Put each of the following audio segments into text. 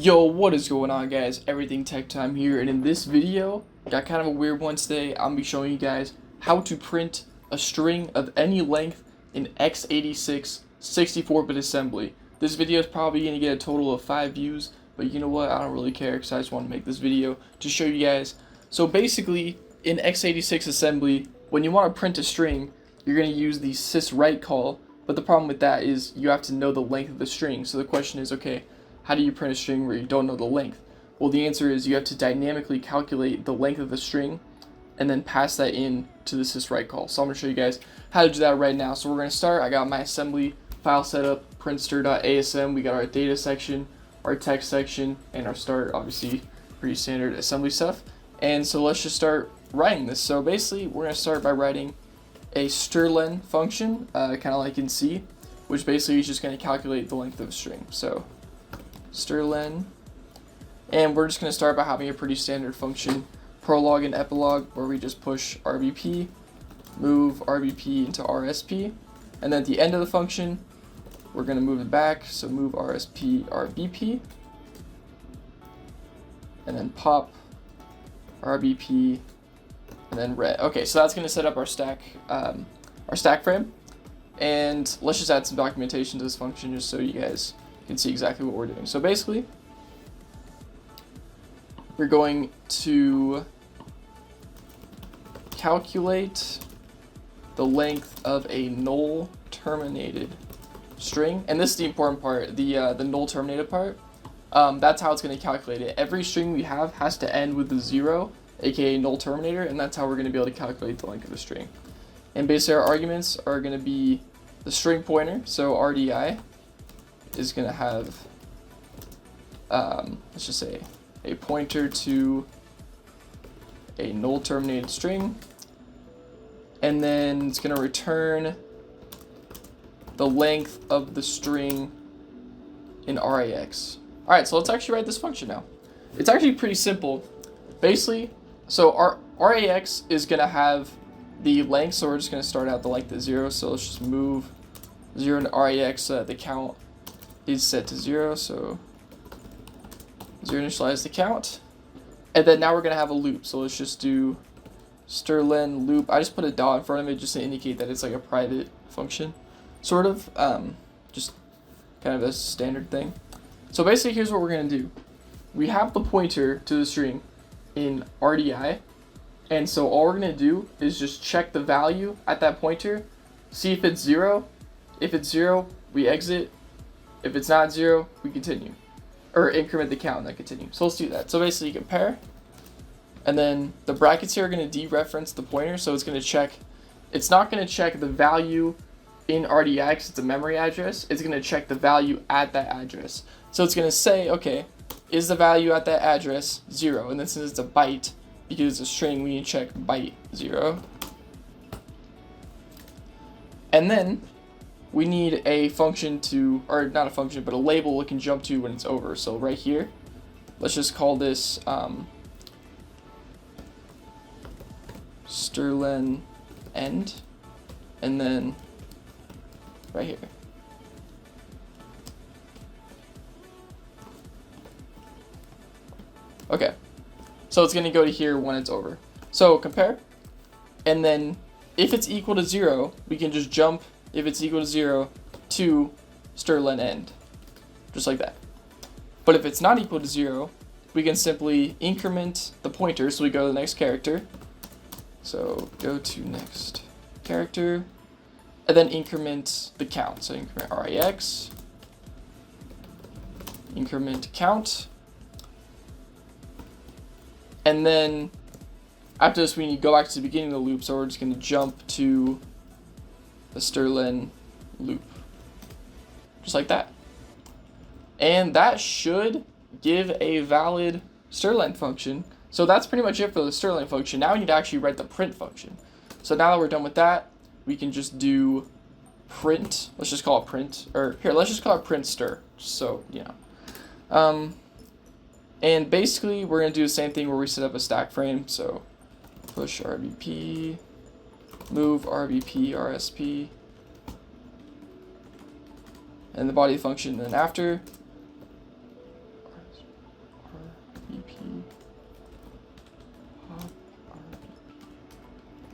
Yo, what is going on, guys? Everything Tech Time here, and in this video, got kind of a weird one today. I'm gonna be showing you guys how to print a string of any length in X86 64-bit assembly. This video is probably gonna get a total of 5 views, but you know what? I don't really care because I just want to make this video to show you guys. So basically, in X86 assembly, when you want to print a string, you're gonna use the strlen call. But the problem with that is you have to know the length of the string. So the question is, okay, how do you print a string where you don't know the length? Well, the answer is you have to dynamically calculate the length of the string and then pass that in to the strlen call. So I'm going to show you guys how to do that right now. So we're going to start. I got my assembly file set up, printster.asm. We got our data section, our text section, and our start, obviously pretty standard assembly stuff. And so let's just start writing this. So basically, we're going to start by writing a strlen function, kind of like in C, which basically is just going to calculate the length of a string. So strlen, and we're just going to start by having a pretty standard function, prologue and epilogue, where we just push RBP, move RBP into RSP, and then at the end of the function, we're going to move it back, so move RSP, RBP, and then pop RBP, and then red. Okay, so that's going to set up our stack frame, and let's just add some documentation to this function just so you guys can see exactly what we're doing. So basically, we're going to calculate the length of a null terminated string, and this is the important part, the null terminated part. That's how it's going to calculate it. Every string we have has to end with a 0, aka null terminator, and that's how we're going to be able to calculate the length of the string. And basically our arguments are going to be the string pointer, so RDI is going to have, let's just say, a pointer to a null terminated string, and then it's going to return the length of the string in RAX. Alright, so let's actually write this function now. It's actually pretty simple. Basically, so our RAX is going to have the length, so we're just going to start out the length at 0, so let's just move 0 into RAX so that the count is set to 0, so 0 initialize the count. And then now we're going to have a loop, so let's just do strlen loop. I just put a dot in front of it just to indicate that it's like a private function, sort of, just kind of a standard thing. So basically, here's what we're going to do. We have the pointer to the string in RDI, and so all we're going to do is just check the value at that pointer, see if it's 0. If it's 0, we exit. If it's not 0, we continue. Or increment the count and then continue. So let's do that. So basically, compare. And then the brackets here are going to dereference the pointer, so it's going to check. It's not going to check the value in RDI because it's a memory address. It's going to check the value at that address. So it's going to say, okay, is the value at that address 0? And then since it's a byte, because it's a string, we need to check byte 0. And then we need a function to, or not a function, but a label we can jump to when it's over. So right here, let's just call this strlen end, and then right here. Okay, so it's going to go to here when it's over. So compare, and then if it's equal to 0, we can just jump, if it's equal to 0, to strlen end, just like that. But if it's not equal to 0, we can simply increment the pointer, so we go to the next character. So go to next character, and then increment the count. So increment RAX, increment count, and then after this we need to go back to the beginning of the loop, so we're just going to jump to the strlen loop, just like that. And that should give a valid strlen function. So that's pretty much it for the strlen function. Now we need to actually write the print function. So now that we're done with that, we can just do print. Let's just call it print, or here, let's just call it print str, so you know. And basically we're going to do the same thing where we set up a stack frame. So push RBP, move RBP, RSP, and the body function. And then after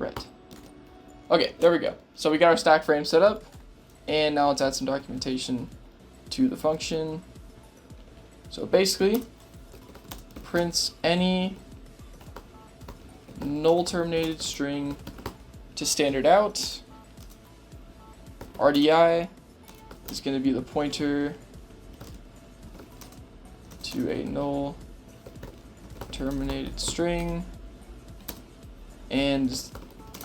ret. Okay, there we go. So we got our stack frame set up, and now let's add some documentation to the function. So basically, prints any null terminated string to standard out. RDI is going to be the pointer to a null terminated string, and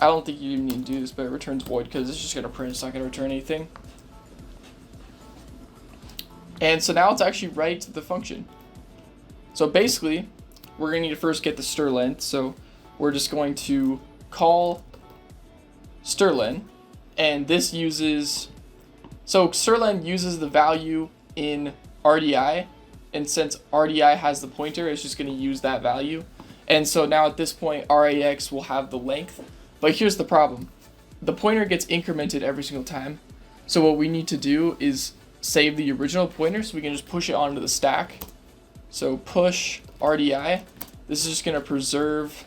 I don't think you even need to do this, but it returns void because it's just going to print, it's not going to return anything. And so now let's actually write the function. So basically, we're going to need to first get the strlen, so we're just going to call strlen, and this uses, so strlen uses the value in RDI, and since RDI has the pointer, it's just going to use that value. And so now at this point, RAX will have the length. But here's the problem. The pointer gets incremented every single time. So what we need to do is save the original pointer so we can just push it onto the stack. So push RDI. This is just going to preserve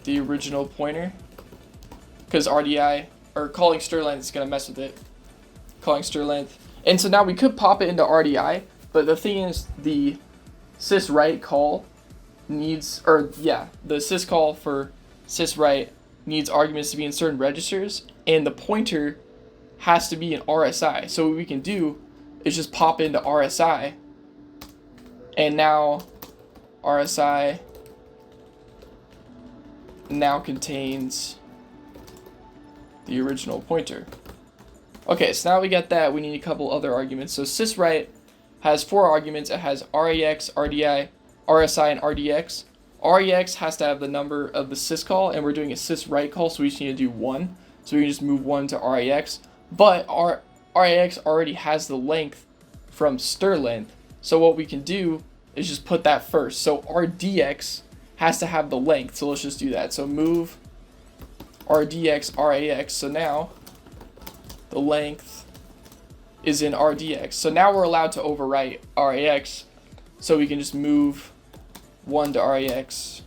the original pointer, because RDI, or calling strlen, is going to mess with it. Calling strlen. And so now we could pop it into RDI, but the thing is the syswrite call needs, or yeah, the syscall for syswrite needs arguments to be in certain registers, and the pointer has to be in RSI. So what we can do is just pop into RSI, and now RSI now contains the original pointer. Okay, so now we got that, we need a couple other arguments. So syswrite has 4 arguments. It has RAX, RDI, RSI, and RDX. REX has to have the number of the syscall, and we're doing a syswrite call, so we just need to do 1. So we can just move 1 to RAX. But our RAX already has the length from strlen, so what we can do is just put that first. So RDX has to have the length, so let's just do that. So move RDX, RAX, so now the length is in RDX. So now we're allowed to overwrite RAX, so we can just move 1 to RAX.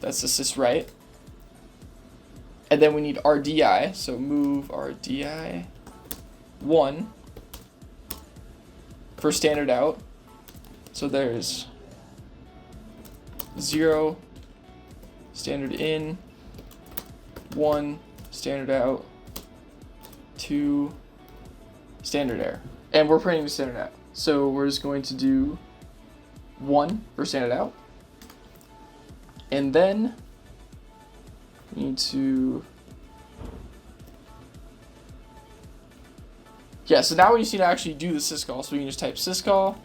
That's the syswrite. And then we need RDI, so move RDI 1 for standard out. So there's 0 standard in, 1 standard out, 2 standard error. And we're printing the standard out. So we're just going to do 1 for standard out. And then we need to, yeah, so now we just need to actually do the syscall. So we can just type syscall,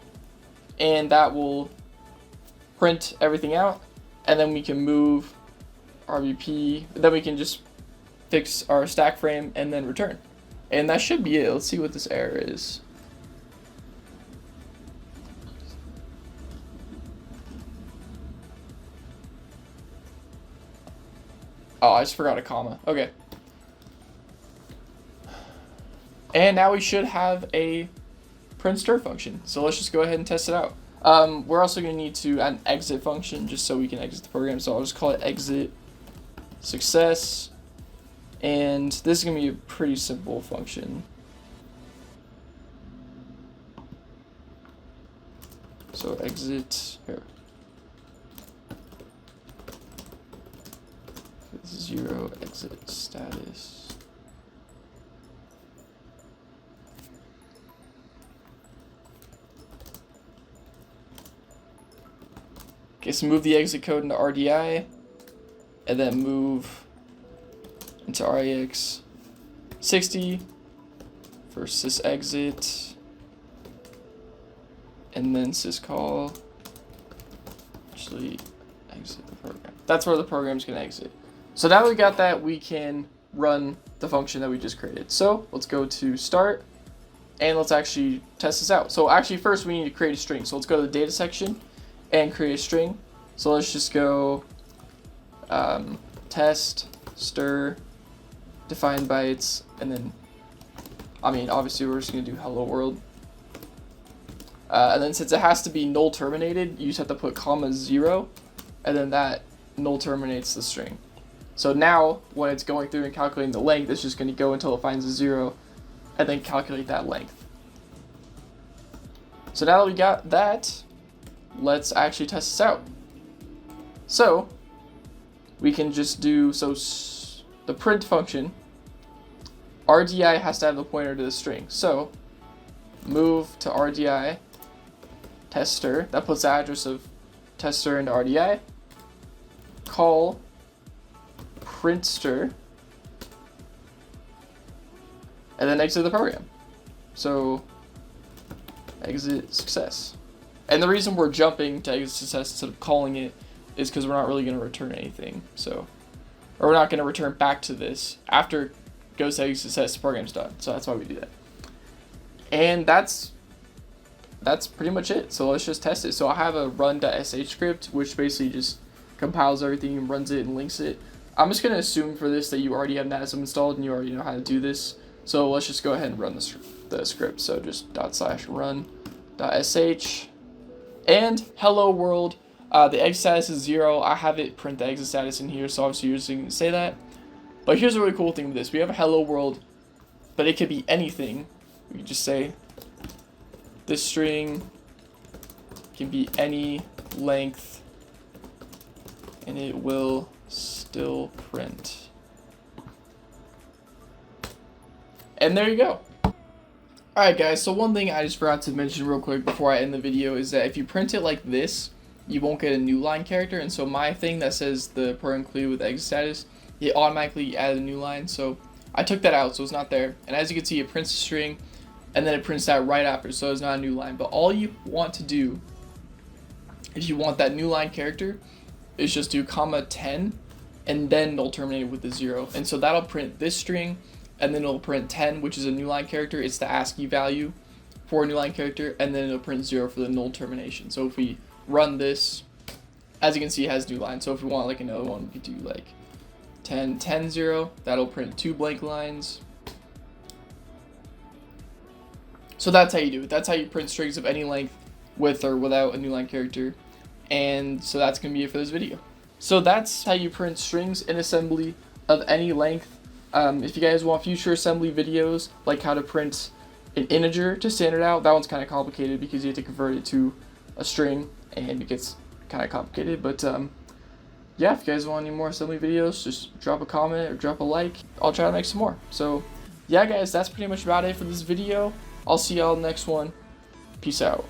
and that will print everything out. And then we can move RBP, then we can just fix our stack frame and then return. And that should be it. Let's see what this error is. Oh, I just forgot a comma. Okay. And now we should have a print stir function. So let's just go ahead and test it out. We're also going to need to add an exit function just so we can exit the program. So I'll just call it exit success. And this is going to be a pretty simple function. So exit here. 0 exit status. Okay, so move the exit code into RDI, and then move into RAX 60 for sysexit, and then syscall. Actually, exit the program. That's where the program's going to exit. So now that we got that, we can run the function that we just created. So let's go to start, and let's actually test this out. So actually first we need to create a string. So let's go to the data section and create a string. So let's just go test stir define bytes, and then, I mean, obviously we're just going to do hello world. And then since it has to be null terminated, you just have to put comma 0, and then that null terminates the string. So now when it's going through and calculating the length, it's just going to go until it finds a 0 and then calculate that length. So now that we got that, let's actually test this out. So we can just do, the print function, RDI has to have the pointer to the string. So move to RDI tester, that puts the address of tester into RDI, call printster, and then exit the program. So exit success. And the reason we're jumping to exit success instead of calling it is because we're not really going to return anything. So, or we're not going to return back to this after it goes to exit success, the program's done. So that's why we do that. And that's pretty much it. So let's just test it. So I have a run.sh script, which basically just compiles everything and runs it and links it. I'm just going to assume for this that you already have NASM installed and you already know how to do this. So let's just go ahead and run the script. So just /run.sh and hello world. The exit status is 0. I have it print the exit status in here, so obviously you're just going to say that. But here's a really cool thing with this. We have a hello world, but it could be anything. We can just say this string can be any length and it will still print. And there you go. Alright guys, so one thing I just forgot to mention real quick before I end the video is that if you print it like this, you won't get a new line character. And so my thing that says the program completed with exit status, it automatically added a new line. So I took that out, so it's not there. And as you can see, it prints the string and then it prints that right after, so it's not a new line. But all you want to do, if you want that new line character, is just do (10) and then they'll terminate with the 0. And so that'll print this string, and then it'll print 10, which is a new line character. It's the ASCII value for a new line character, and then it'll print 0 for the null termination. So if we run this, as you can see, it has new lines. So if we want like another one, we could do like 10, 10, 0. That'll print 2 blank lines. So that's how you do it. That's how you print strings of any length with or without a new line character. And so that's going to be it for this video. So that's how you print strings in assembly of any length. If you guys want future assembly videos, like how to print an integer to standard out, that one's kind of complicated because you have to convert it to a string and it gets kind of complicated. But yeah, if you guys want any more assembly videos, just drop a comment or drop a like. I'll try to make some more. So yeah guys, that's pretty much about it for this video. I'll see y'all in the next one. Peace out.